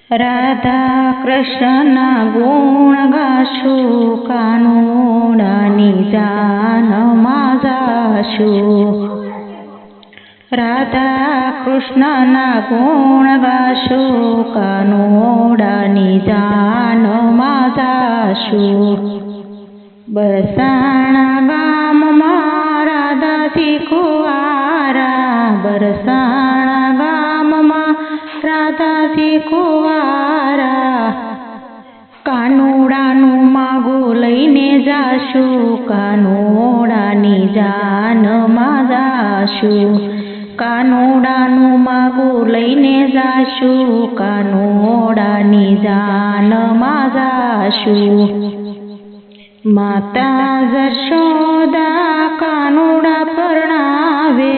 રાધા કૃષ્ણના ગુણ ગાશું, કાનુડાની જાનમાં જાશું. રાધા કૃષ્ણના ગુણ ગાશું, કાનુડાની જાનમાં જાશું. બરસાણા ગામમાં રાધાજી કુંવારા, બરસાણા ગામમાં રાધાજી કુંવારા. કાનુડાનું માગું લઈને જાશું, કાનુડાની જાનમાં જાશું. કાનુડાનું માગું લઈને જાશું, કાનુડાની જાનમાં જાશું. માતા જશોદા કાનુડા પરણાવે,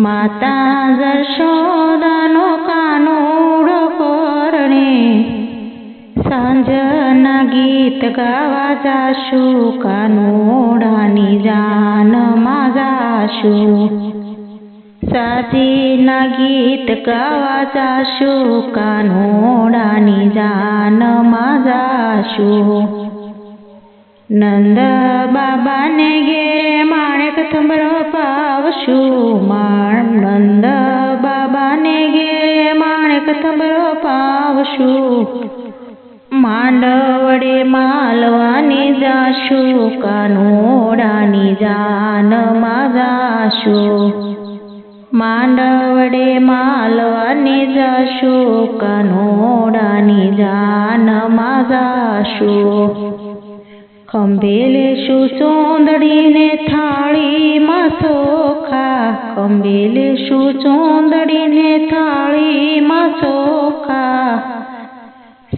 માતા જશોદાનો કાનુડો પરણે. સાંજના ગીત ગાવા જાશું, કાનુડાની જાનમાં જાશું. સાજીના ગીત ગાવા જાશું, કાનુડાની જાનમાં જાશું. નંદ બાબાને ઘેરે માણેક થંભરો પાવશું, નંદ બાબાને ઘેરે માણેક થંભરો પાવશું. માંડવડે માલવાની જાશું, કાનુડાની જાનમાં જાશું. માંડવડે માલવાની જાશું, કાનુડાની જાનમાં જાશું. ખંભે લેશું ચોંદડીને થાળીમાં ચોખા, ખંભે લેશું ચોંદડીને થાળીમાં ચોખા.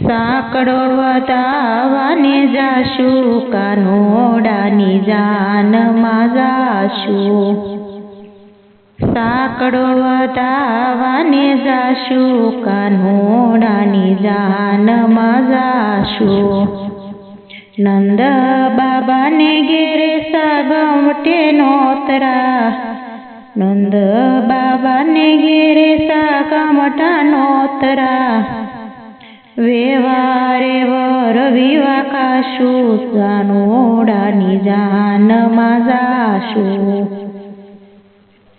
સાંકળો વધાવાને જાશું, કાનુડાની જાનમાં જાશું. સાંકળો વધાવાને જાશું, કાનુડાની જાનમાં જાશું. નંદ બાબાને ઘેરે સાગમટે નોતરા, નંદ બાબાને ઘેરે સાગમટા નોતરા. વેવારે વર વિવા ખાશું, કાનુડાની જાનમાં જાશું.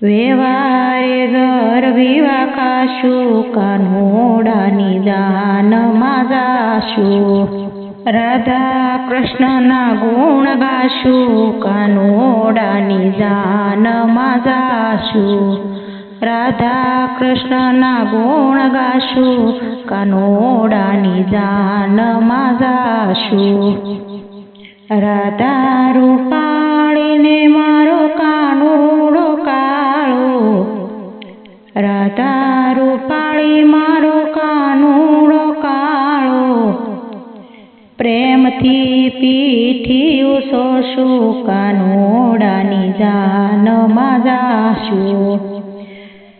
વેવારે ઘર વિવા ખાશું, કાનુડાની જાનમાં જાશું. રાધા કૃષ્ણના ગુણ ગાશું, કાનુડાની જાનમાં જાશું. રાધા કૃષ્ણના ગુણ ગાશું, કાનુડાની જાનમાં જાશું. રાધા રૂપાળીને મારો કાનુડો કાળો, રાધા રૂપાળી મારો કાનુડો કાળો. પ્રેમથી પીઠિયું સોશું, કાનુડાની જાનમાં જાશું.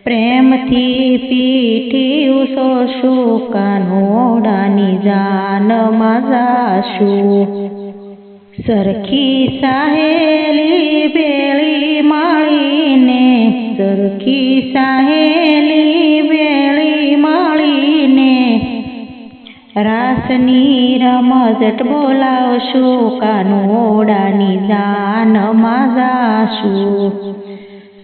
પ્રેમથી પીઠિયું સોશું, કાનુડાની જાનમાં જાશું. સરખી સાહેલી બેળી માળીને, સરખી સાહેલી બેળી માળીને. રાસની રમઝટ બોલાવશું, કાનુડાની જાનમાં જાશું.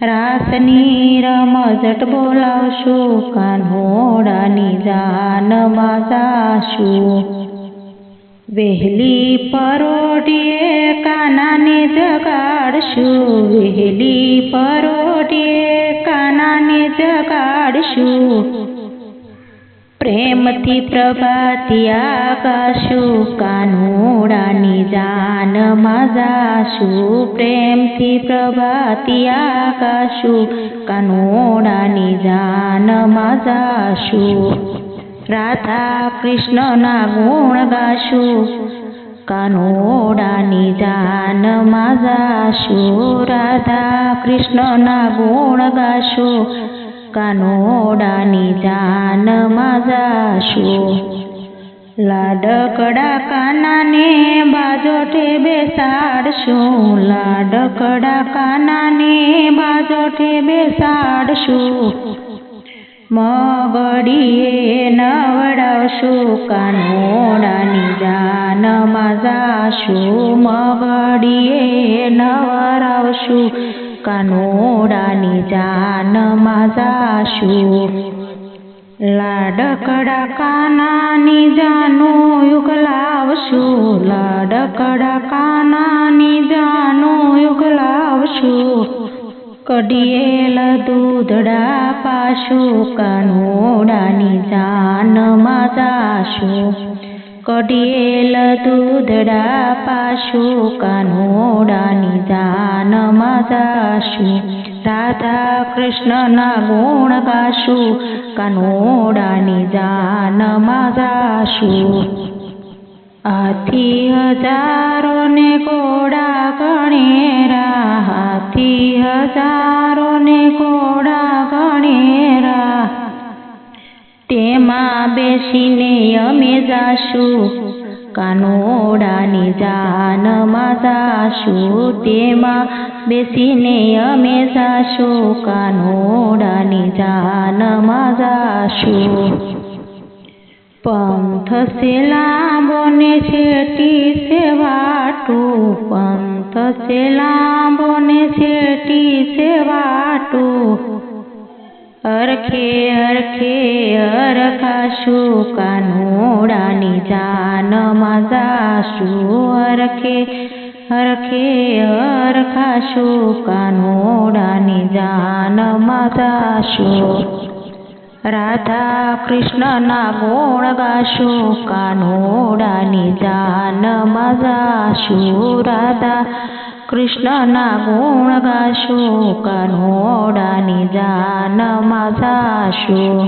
રાસની રમઝટ બોલાવશું, કાનુડાની જાનમાં જાશું. વહેલી પરોઢીએ કાનાને જગાડશું, વહેલી પરોઢીએ કાનાને જગાડશું. પ્રેમથી પ્રભાતિયા ગાશું, કાનુડાની જાનમાં જાશું. પ્રેમથી પ્રભાતિયા ગાશું, કાનુડાની જાનમાં જાશું. રાધા કૃષ્ણના ગુણ ગાશું, કાનુડાની જાનમાં જાશું. રાધા કૃષ્ણના ગુણ ગાશું, કાનુડાની જાનમાં જાશું. લાડકડા કાનાને બાજોઠે બેસાડશું, લાડકડા કાનાને બાજોઠે બેસાડશું. મગડીએ નવડા વરાવશું કાનોડાની જાનમાં જાશું મગડીએ નવરાવશું કાનોડાની જાનમાં જાશું લાડકડા કાનાની જાનું યુગલાવશું લાડકડા કાનાની જાનું યુગલાવશું કઢિયેલ દૂધડા પાશું કાનોડાની જાનમાં જાશું કઢિયેલ દૂધડા પાશું કાનોડાની જાનમાં જાશું રાધા કૃષ્ણના ગુણ ગાશું કાનોડાની જાનમાં જાશું હાથી હજારો ને ઘોડા ગણેરા હાથી હજારો ને ઘોડા ગણેરા તેમાં બેસીને અમે જાશું કાનોડાની જાનમાં જાશું તેમાં બેસીને અમે જાશું કાનોડાની જાનમાં જાશું પંથ સે લાંબો ને છેટી સે વાટું પંથ સે લાંબો ને છેટી સે વાટું હરખે હરખે હરખાશું કાનોડાની જાનમાં જાશું હરખે હરખે હરખાશું કાનોડાની જાનમાં જાશું રાધા કૃષ્ણના ગુણ ગાશું કાનોડાની જાનમાં જાશું રાધા કૃષ્ણના ગુણ ગાશું કાનોડાની જાનમાં જાશું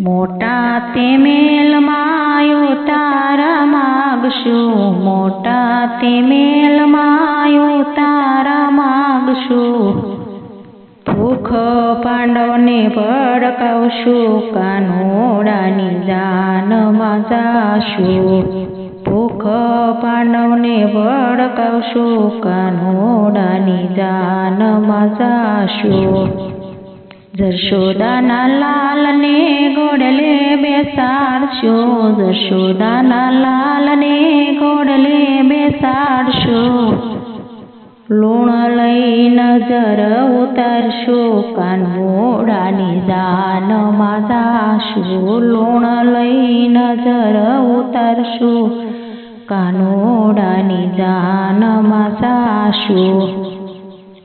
મોટા તે મેલમાં તારા માગશું મોટા તે મેલમાં તારા માગશું ભૂખ પાંડવને ભડકાવશું કાનોડાની જાનમાં જાશું ભૂખ પાંડવને ભડકાવશું કાનોડાની જાનમાં જાશું જશોદાના લાલને ઘોડલે બેસાડશું જશોદાના લાલને ઘોડલે બેસાડશું લૂણ લઈ નજર ઉતારશું કાનોડાની જાનમાં જાશું લૂણ લઈ નજર ઉતારશું કાનોડાની જાનમાં જાશું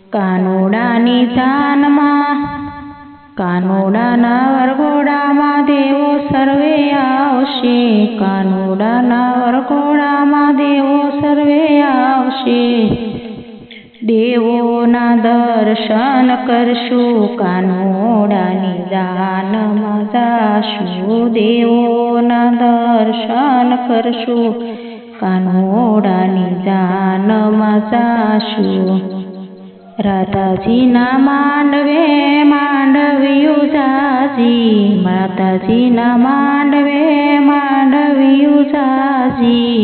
કાનોડાની જાનમાં કાનોડાના વરઘોડામાં દેવો સર્વે આવશે કાનોડાના વરઘોડામાં દેવો સર્વે આવશે દેવોના દર્શન કરશું કાનોડાની જાનમાં જાશું દેવોના દર્શન કરશું કાનોડાની જાનમાં જાશું રાધાજીના માંડવે માંડવ્યું જાજી માતાજીના માંડવે માંડવ્યું જાજી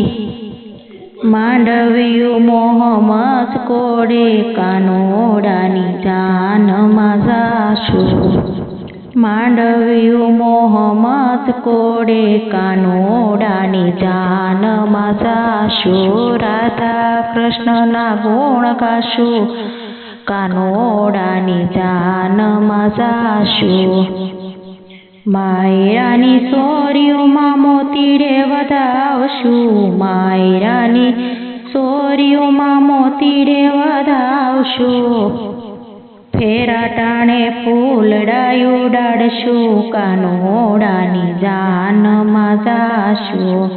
માંડવ્યું મોહમ્મદ કોડે કાનોડાની જાનમાં જાશું માંડવ્યું મોહમ્મદ કોડે કાનોડાની જાનમાં જાશું રાધા કૃષ્ણના ગુણ ગાશું કાનોડાની જાનમાં જાશું માયરાની સોરીઓમાં મોતીડે વધાવશું માયરાની સોરીઓમાં મોતીડે વધાવશું ફેરા ટાણે ફૂલડાયું ઉડાડશું કાનોડાની જાનમાં જાશું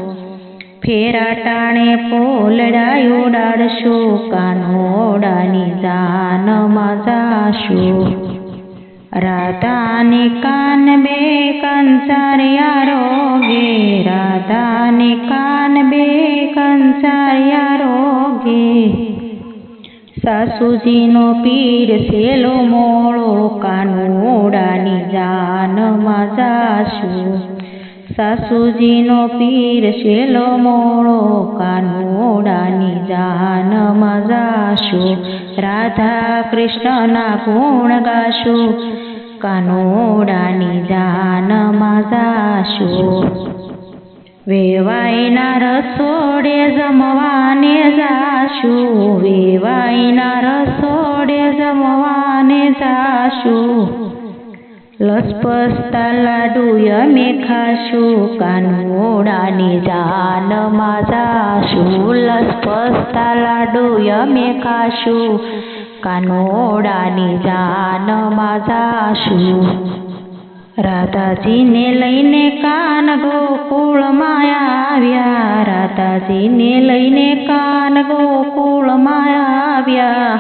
ફેરા ટાણે ફૂલડાયું ઉડાડશું કાનોડાની જાનમાં જાશું રાધાને કાન બે કંસારિયા રોગે રાધાને કાન બે કંસારિયા રોગે સાસુજીનો પીર સેલો મોળો કાનોડાની જાનમાં જાશું સાસુજીનો પીર સેલો મોળો કાનોડાની જાનમાં જાશું રાધા કૃષ્ણના ગુણ ગાશું કાનોડાની જાનમાં જાશું વેવાઈના રસોડે જમવાને જાશું, વેવાઈના રસોડે જમવાને જાશું. લસપસતા લાડુ અમે ખાશું, કાનુડાની જાનમાં જાશું. લસપસતા લાડુ અમે ખાશું, કાનુડાની જાનમાં જાશું. રાધાજીને લઈને કાન ગોકુળમાં આવ્યા, રાધાજીને લઈને કાન ગોકુળમાં આવ્યા.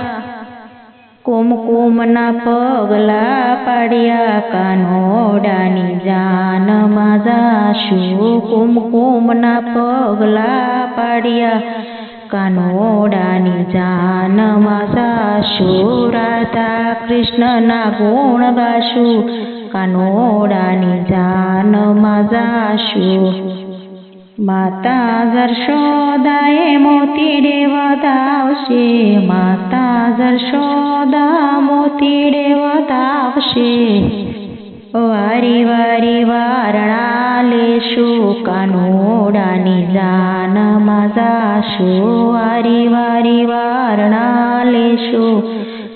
કુમકુમના પગલા પાડ્યા, કાનોડાની જાનમાં જાશું. કુમકુમના પગલા પાડ્યા, કાનોડાની જાનમાં જાશું. રાધા કૃષ્ણના ગુણ ગાશું, કાનોડાની જાનમાં જાશું. માતા જશોદાએ મોતીડે વધાવશે, માતા જશોદા મોતીડે વધાવશે. વારી વારી વારણા લેશું, કાનોડાની જાનમાં જાશું. વારી વારી વારણા લેશું,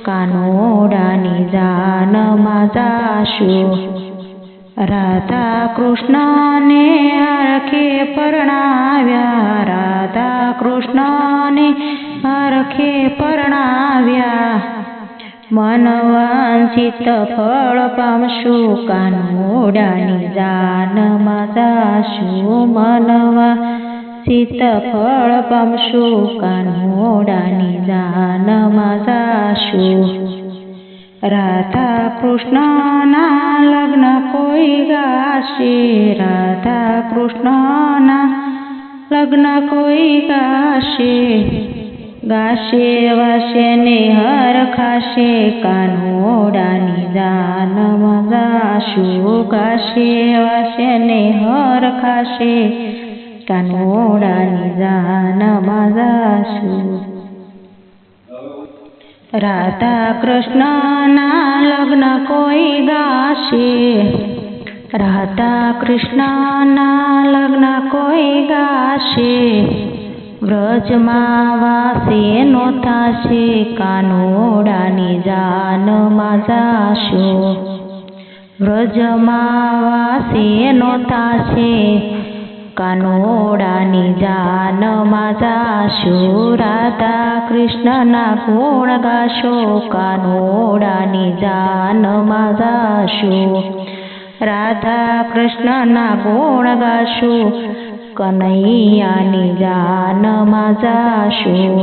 કાનોડાની જાનમાં જાશું. રાધા કૃષ્ણને હરખે પરણાવ્યા, રાધા કૃષ્ણને હરખે પરણાવ્યા. મનવાંછિત ફળ પામશું, કાનોડાની જાનમાં જાશું. મનવાંછિત ફળ પામશું, કાનોડાની જાનમાં જાશું. રાધા કૃષ્ણના લગ્ન કોઈ ગાશે, રાધા કૃષ્ણના લગ્ન કોઈ ગાશે. ગાશે વાશે ને હરખાશે, કાનોડાની જાનમાં જાશું. ગાશે વાશે ને હરખાશે, કાનોડાની જાનમાં જાશું. રાધા કૃષ્ણના લગ્ન કોઈ ગાશે, રાધા કૃષ્ણના લગ્ન કોઈ ગાશે. વ્રજમાં વાસે નો થાશે, કાનોડાની જાનમાં જાશું. વ્રજમાં વાસે નો થાશે, કાનોડાની જાનમાં જાશું. રાધા કૃષ્ણના ગુણ ગાશો, કાનોડાની જાનમાં જાશું. રાધા કૃષ્ણના ગુણ ગાશું, કનૈયાની જાનમાં જાશું.